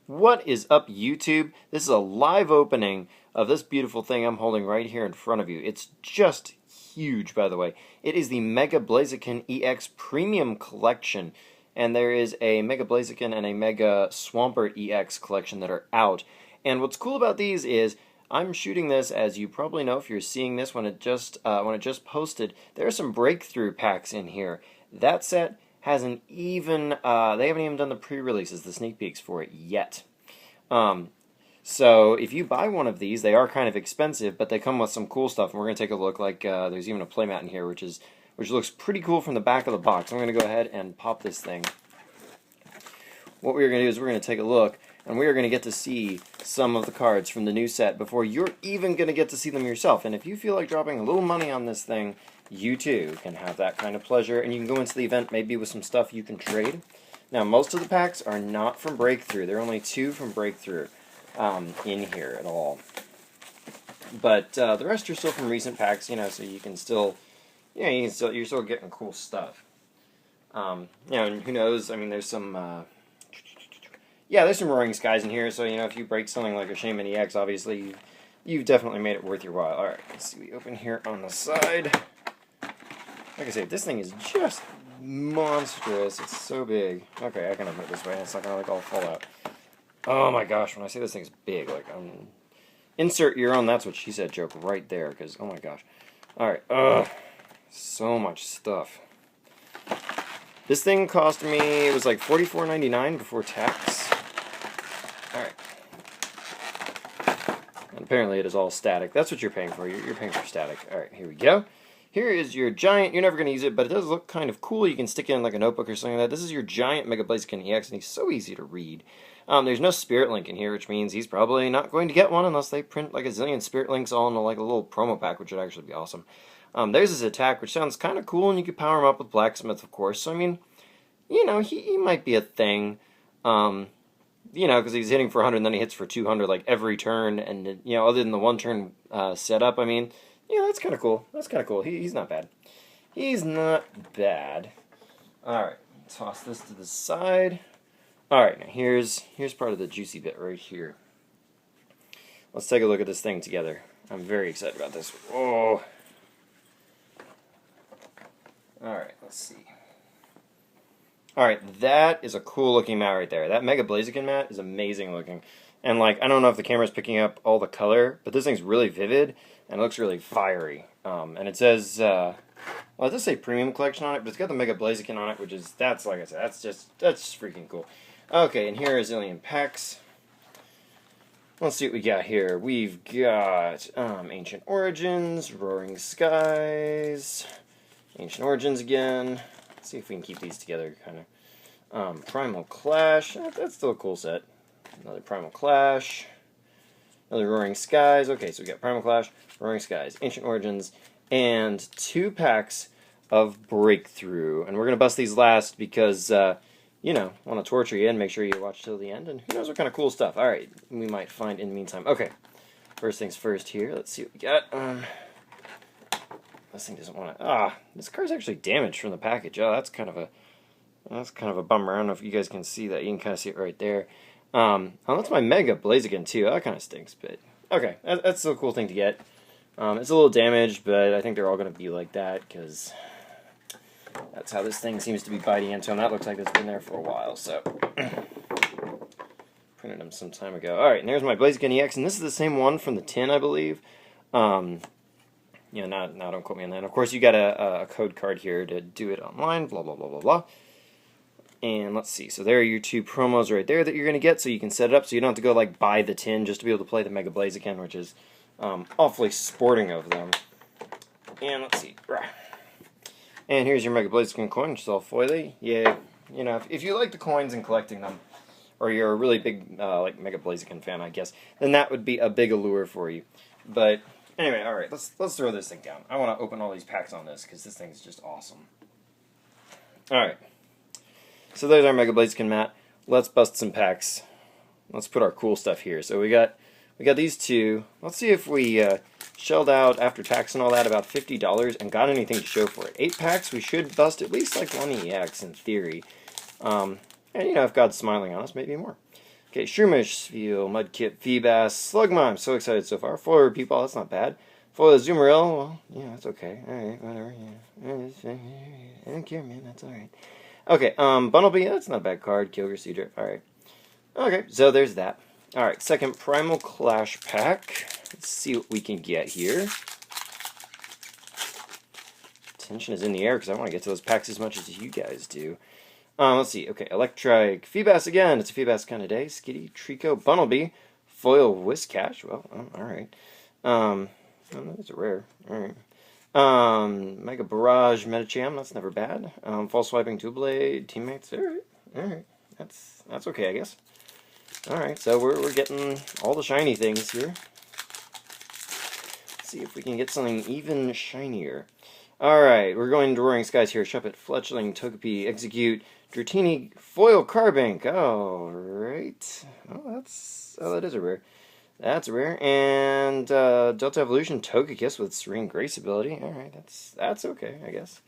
What is up, YouTube? This is a live opening of this beautiful thing I'm holding right here in front of you. It's just huge, by the way. It is the Mega Blaziken EX Premium Collection, and there is a Mega Blaziken and a Mega Swampert EX collection that are out. And what's cool about these is I'm shooting this, as you probably know if you're seeing this when it just posted. There are some breakthrough packs in here. That set hasn't even, they haven't even done the pre-releases, the sneak peeks for it yet. So if you buy one of these, they are kind of expensive, but they come with some cool stuff, and we're going to take a look. Like, there's even a playmat in here, which looks pretty cool from the back of the box. I'm going to go ahead and pop this thing. What we're going to do is we're going to take a look, and we are going to get to see some of the cards from the new set before you're even going to get to see them yourself. And if you feel like dropping a little money on this thing, you too can have that kind of pleasure, and you can go into the event maybe with some stuff you can trade. Now, most of the packs are not from Breakthrough. There are only 2 from Breakthrough in here at all. But the rest are still from recent packs, so you can still, you're still getting cool stuff. And who knows? I mean, there's some, there's some Roaring Skies in here. So if you break something like a Shaman EX, obviously you've definitely made it worth your while. All right, let's see. We open here on the side. Like I say, this thing is just monstrous. It's so big. Okay, I can open it this way, and it's not gonna all fall out. Oh my gosh, when I say this thing's big, insert your own "that's what she said" joke right there, because oh my gosh. All right, so much stuff. This thing cost me, it was like $44.99 before tax. All right. And apparently it is all static. That's what you're paying for. You're paying for static. All right, here we go. Here is your giant, you're never going to use it, but it does look kind of cool. You can stick it in like a notebook or something like that. This is your giant Mega Blaziken EX, and he's so easy to read. There's no Spirit Link in here, which means he's probably not going to get one unless they print like a zillion Spirit Links all in like a little promo pack, which would actually be awesome. There's his attack, which sounds kind of cool, and you could power him up with Blacksmith, of course. So, I mean, he might be a thing, because he's hitting for 100 and then he hits for 200 like every turn, and, other than the one turn setup, I mean, that's kind of cool. That's kind of cool. He's not bad. He's not bad. Alright, toss this to the side. Alright, now here's part of the juicy bit right here. Let's take a look at this thing together. I'm very excited about this. Oh. Alright, let's see. Alright, that is a cool looking mat right there. That Mega Blaziken mat is amazing looking. And I don't know if the camera's picking up all the color, but this thing's really vivid and it looks really fiery. And it says, well, it does say Premium Collection on it, but it's got the Mega Blaziken on it, which is, that's like I said, that's just freaking cool. Okay, and here are a zillion packs. Let's see what we got here. We've got Ancient Origins, Roaring Skies, Ancient Origins again. Let's see if we can keep these together, kind of. Primal Clash, that's still a cool set. Another Primal Clash. Another Roaring Skies. Okay, so we got Primal Clash, Roaring Skies, Ancient Origins, and 2 packs of Breakthrough. And we're going to bust these last because, want to torture you and make sure you watch till the end. And who knows what kind of cool stuff. Alright, we might find in the meantime. Okay, first things first here. Let's see what we got. This thing doesn't want to... this card's actually damaged from the package. Oh, that's kind of a bummer. I don't know if you guys can see that. You can kind of see it right there. That's my Mega Blaziken too. That kind of stinks, but okay, that's still a cool thing to get. It's a little damaged, but I think they're all going to be like that because that's how this thing seems to be biting into them. That looks like it's been there for a while, so printed them some time ago. All right, and there's my Blaziken EX, and this is the same one from the tin, I believe. Now don't quote me on that. Of course, you got a code card here to do it online. Blah blah blah blah blah. And let's see, so there are your 2 promos right there that you're going to get, so you can set it up so you don't have to go buy the tin just to be able to play the Mega Blaziken, which is awfully sporting of them. And let's see. And here's your Mega Blaziken coin, which is all foily. Yeah, if you like the coins and collecting them, or you're a really big Mega Blaziken fan, I guess, then that would be a big allure for you. But anyway, alright, let's throw this thing down. I want to open all these packs on this, because this thing's just awesome. Alright. So there's our Mega Blaziken mat. Let's bust some packs. Let's put our cool stuff here. So we got these 2. Let's see if we shelled out after tax and all that about $50 and got anything to show for it. 8 packs, we should bust at least one EX in theory. And if God's smiling on us, maybe more. Okay, Shroomish, Spheal, Mudkip, Feebas, Slugma. I'm so excited so far. Foil People, that's not bad. Foil Azumarill, well, yeah, that's okay. Alright, whatever, yeah. I don't care, man, that's alright. Okay, Bunnelby, that's not a bad card. Kyogre, Seadrift, alright. Okay, so there's that. Alright, second Primal Clash pack. Let's see what we can get here. Tension is in the air because I want to get to those packs as much as you guys do. Let's see. Okay, Electrike, Feebas again. It's a Feebas kind of day. Skitty, Trico, Bunnelby, Foil, Whiscash. Well, alright. That's a rare. Alright. Mega Barrage, Medicham. That's never bad. False Swiping, Two-Blade, Teammates. Alright. Alright. That's okay, I guess. Alright, so we're getting all the shiny things here. Let's see if we can get something even shinier. Alright, we're going to Roaring Skies here. Shuppet, Fletchling, Togepi, Execute, Dratini, Foil Carbink. Alright. That is a rare. That's rare. And Delta Evolution, Togekiss with Serene Grace ability. Alright, that's okay, I guess.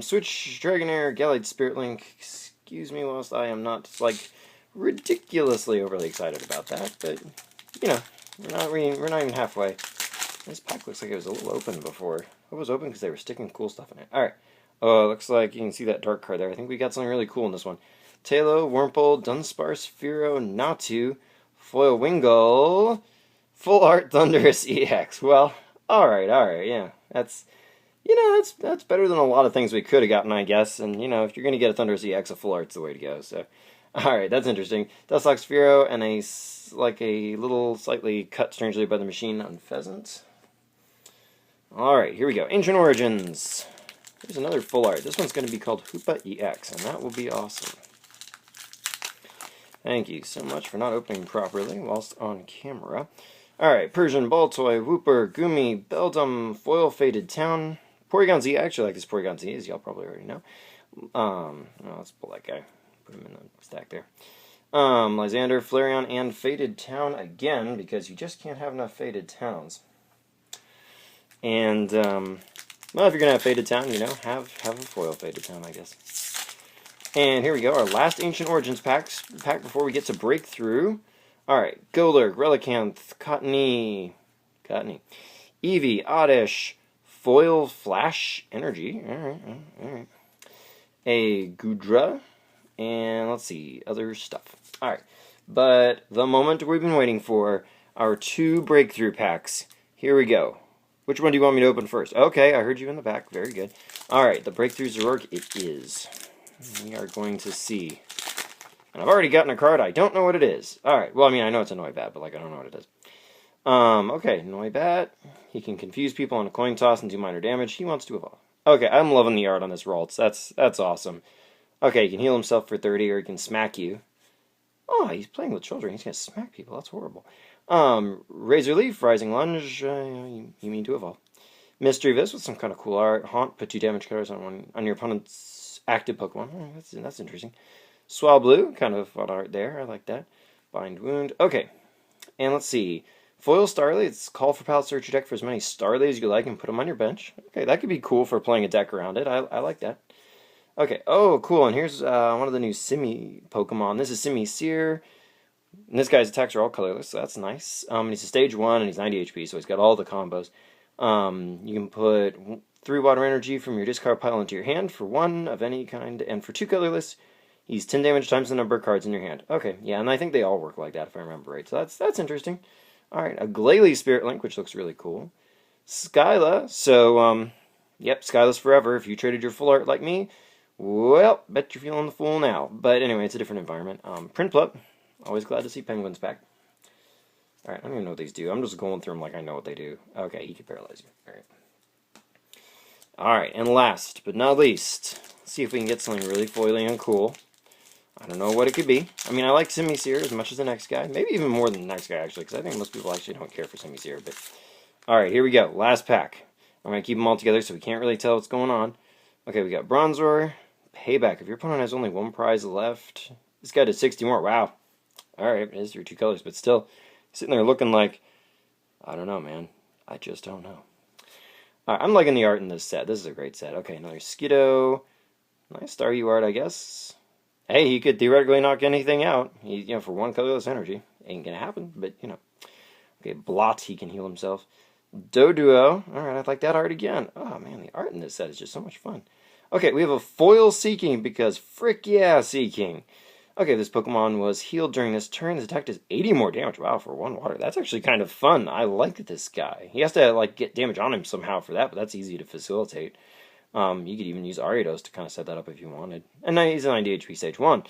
Switch, Dragonair, Gallade, Spirit Link. Excuse me whilst I am not, like, ridiculously overly excited about that, but, you know, we're not even halfway. This pack looks like it was a little open before. It was open because they were sticking cool stuff in it. Alright. Oh, looks like you can see that dark card there. I think we got something really cool in this one. Tailo, Wurmple, Dunsparce, Fearow, Natu, Foil Wingull, Full Art Thundurus EX. Well, alright, yeah. That's better than a lot of things we could have gotten, I guess. And, you know, if you're going to get a Thundurus EX, a Full Art's the way to go. So, alright, that's interesting. Dusclops, Fearow, and a little slightly cut strangely by the machine on Pheasant. Alright, here we go. Ancient Origins. Here's another full art. This one's going to be called Hoopa EX, and that will be awesome. Thank you so much for not opening properly whilst on camera. Alright, Persian, Baltoy, Wooper, Gumi, Beldum, Foil Faded Town, Porygon Z. I actually like this Porygon Z, as y'all probably already know. Let's pull that guy. Put him in the stack there. Lysander, Flareon, and Faded Town again, because you just can't have enough Faded Towns. And, well, if you're going to have Faded Town, you know, have a foil Faded Town, I guess. And here we go, our last Ancient Origins pack before we get to Breakthrough. Alright, Golurk, Relicanth, Cottony, Eevee, Oddish, Foil Flash Energy, alright. A Goodra, and let's see, other stuff. Alright, but the moment we've been waiting for, our 2 Breakthrough packs. Here we go. Which one do you want me to open first? Okay, I heard you in the back. Very good. Alright, the Breakthrough Zoroark it is. We are going to see. And I've already gotten a card. I don't know what it is. Alright, well, I mean, I know it's a Noibat, but, like, I don't know what it is. Okay, Noibat. He can confuse people on a coin toss and do minor damage. He wants to evolve. Okay, I'm loving the art on this Ralts. That's awesome. Okay, he can heal himself for 30, or he can smack you. Oh, he's playing with children. He's going to smack people. That's horrible. Razor Leaf, Rising Lunge, you mean to evolve. Mystery Vis with some kind of cool art. Haunt, put 2 damage counters on your opponent's active Pokemon. Oh, that's interesting. Swablu, kind of fun art there. I like that. Bind Wound. Okay, and let's see. Foil Starlies. Call for Palette Search your deck for as many Starlies as you like and put them on your bench. Okay, that could be cool for playing a deck around it. I like that. Okay, oh, cool, and here's one of the new Simi Pokemon. This is Simi Seer. And this guy's attacks are all colorless, so that's nice. He's a stage 1, and he's 90 HP, so he's got all the combos. You can put 3 water energy from your discard pile into your hand for 1 of any kind, and for 2 colorless, he's 10 damage times the number of cards in your hand. Okay, yeah, and I think they all work like that, if I remember right. So that's interesting. Alright, a Glalie Spirit Link, which looks really cool. Skyla, so, yep, Skyla's forever. If you traded your full art like me, well, bet you're feeling the fool now. But anyway, it's a different environment. Prinplup. Always glad to see Penguins back. Alright, I don't even know what these do. I'm just going through them like I know what they do. Okay, he can paralyze you. Alright. Alright, and last but not least, let's see if we can get something really foily and cool. I don't know what it could be. I mean, I like Simisear as much as the next guy. Maybe even more than the next guy, actually, because I think most people actually don't care for Simisear. But alright, here we go. Last pack. I'm going to keep them all together so we can't really tell what's going on. Okay, we got Bronzor. Payback. If your opponent has only 1 prize left, this guy did 60 more. Wow. Alright, it is through 2 colors, but still, sitting there looking like, I don't know, man. I just don't know. Alright, I'm liking the art in this set. This is a great set. Okay, another Skiddo. Nice Staryu art, I guess. Hey, he could theoretically knock anything out. For one colorless energy. Ain't gonna happen, but, Okay, Blot, he can heal himself. Doduo. Alright, I like that art again. Oh, man, the art in this set is just so much fun. Okay, we have a foil Seeking, because frick yeah, Seeking. Okay, this Pokemon was healed during this turn. This attack does 80 more damage. Wow, for one water. That's actually kind of fun. I like this guy. He has to, get damage on him somehow for that, but that's easy to facilitate. You could even use Ariados to kind of set that up if you wanted. And now he's a 90 HP stage 1.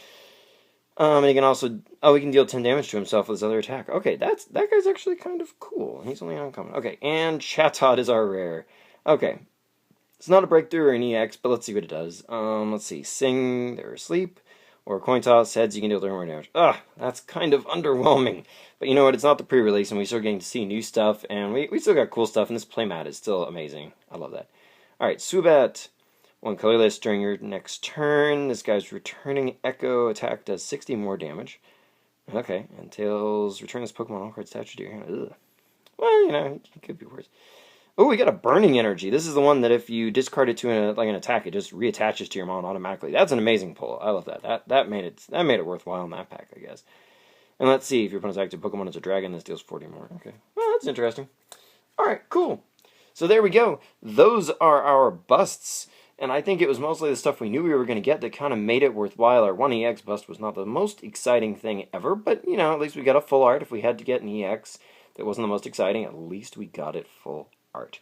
And he can also... Oh, he can deal 10 damage to himself with his other attack. Okay, that guy's actually kind of cool. He's only uncommon. Okay, and Chatot is our rare. Okay. It's not a breakthrough or an EX, but let's see what it does. Let's see. Sing, they're asleep. Or coin toss, heads, you can deal 30 more damage. Ugh, that's kind of underwhelming. But you know what, it's not the pre-release, and we still getting to see new stuff, and we still got cool stuff, and this playmat is still amazing. I love that. Alright, Subat. One colorless during your next turn. This guy's returning Echo attack does 60 more damage. Okay, and Tails, return this Pokemon all cards attached to your hand. Ugh. Well, it could be worse. Oh, we got a Burning Energy. This is the one that if you discard it to an attack, it just reattaches to your mon automatically. That's an amazing pull. I love that. That made it worthwhile in that pack, I guess. And let's see, if your opponent's active Pokemon is a dragon, this deals 40 more. Okay, well, that's interesting. Alright, cool. So there we go. Those are our busts. And I think it was mostly the stuff we knew we were going to get that kind of made it worthwhile. Our 1EX bust was not the most exciting thing ever, but, at least we got a full art. If we had to get an EX that wasn't the most exciting, at least we got it full art.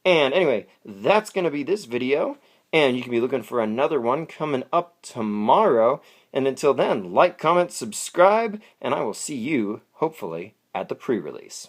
And anyway, that's going to be this video, and you can be looking for another one coming up tomorrow. And until then, like, comment, subscribe, and I will see you, hopefully, at the pre-release.